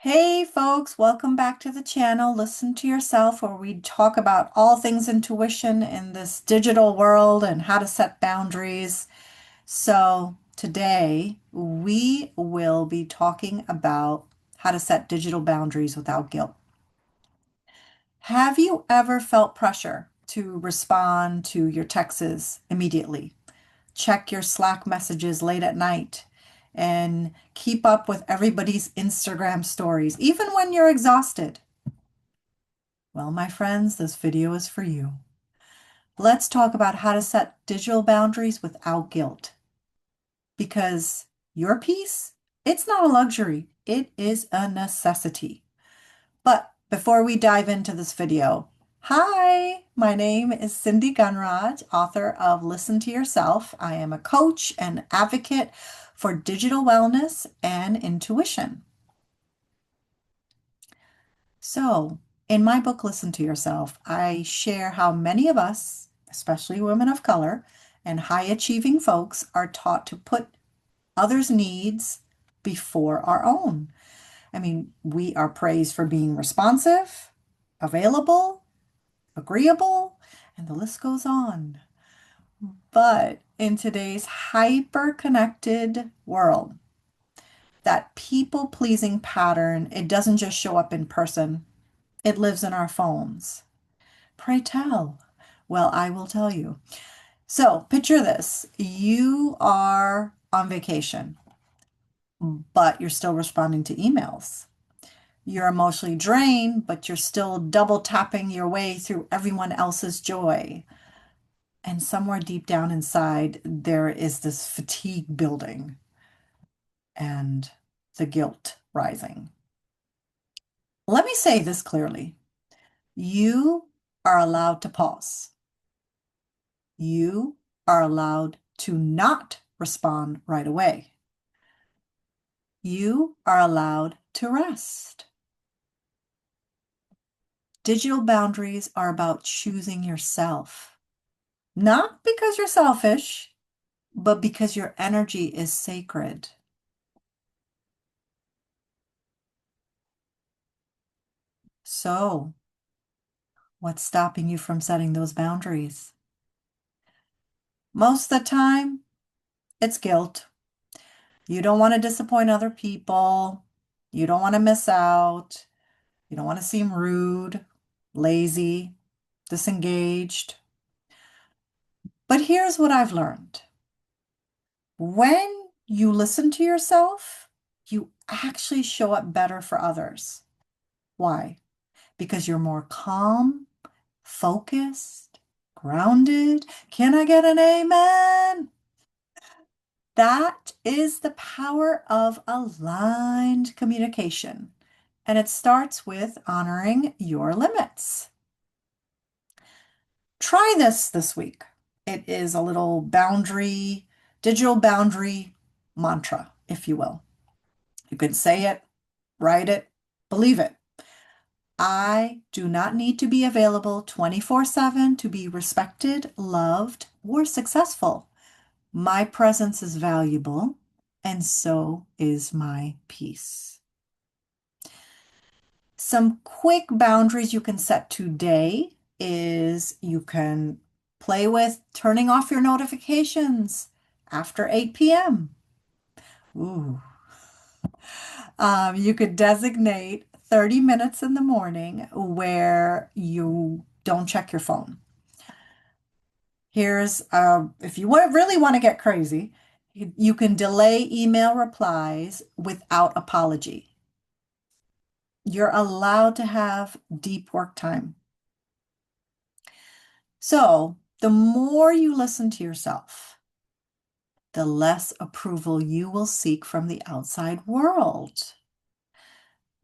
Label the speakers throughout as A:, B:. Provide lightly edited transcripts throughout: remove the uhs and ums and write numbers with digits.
A: Hey folks, welcome back to the channel. Listen to yourself, where we talk about all things intuition in this digital world and how to set boundaries. So, today we will be talking about how to set digital boundaries without guilt. Have you ever felt pressure to respond to your texts immediately? Check your Slack messages late at night and keep up with everybody's Instagram stories, even when you're exhausted? Well, my friends, this video is for you. Let's talk about how to set digital boundaries without guilt. Because your peace, it's not a luxury, it is a necessity. But before we dive into this video, hi, my name is Cindy Gunraj, author of Listen to Yourself. I am a coach and advocate for digital wellness and intuition. So, in my book, Listen to Yourself, I share how many of us, especially women of color and high achieving folks, are taught to put others' needs before our own. I mean, we are praised for being responsive, available, agreeable, and the list goes on. But in today's hyper connected world, that people pleasing pattern, it doesn't just show up in person, it lives in our phones. Pray tell. Well, I will tell you. So picture this. You are on vacation, but you're still responding to emails. You're emotionally drained, but you're still double tapping your way through everyone else's joy. And somewhere deep down inside, there is this fatigue building and the guilt rising. Let me say this clearly. You are allowed to pause. You are allowed to not respond right away. You are allowed to rest. Digital boundaries are about choosing yourself, not because you're selfish, but because your energy is sacred. So, what's stopping you from setting those boundaries? Most of the time, it's guilt. You don't want to disappoint other people. You don't want to miss out. You don't want to seem rude, lazy, disengaged. But here's what I've learned. When you listen to yourself, you actually show up better for others. Why? Because you're more calm, focused, grounded. Can I get an amen? That is the power of aligned communication. And it starts with honoring your limits. Try this week. It is a little boundary, digital boundary mantra, if you will. You can say it, write it, believe it. I do not need to be available 24/7 to be respected, loved, or successful. My presence is valuable, and so is my peace. Some quick boundaries you can set today is you can play with turning off your notifications after 8 p.m. Ooh. You could designate 30 minutes in the morning where you don't check your phone. Here's, if you really want to get crazy, you can delay email replies without apology. You're allowed to have deep work time. So the more you listen to yourself, the less approval you will seek from the outside world.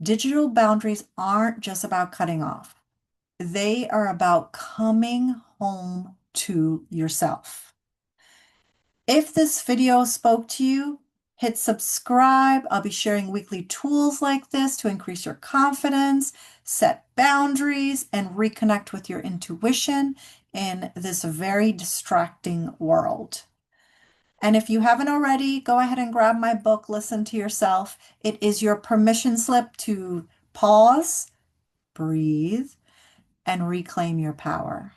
A: Digital boundaries aren't just about cutting off. They are about coming home to yourself. If this video spoke to you, hit subscribe. I'll be sharing weekly tools like this to increase your confidence, set boundaries, and reconnect with your intuition in this very distracting world. And if you haven't already, go ahead and grab my book, Listen to Yourself. It is your permission slip to pause, breathe, and reclaim your power.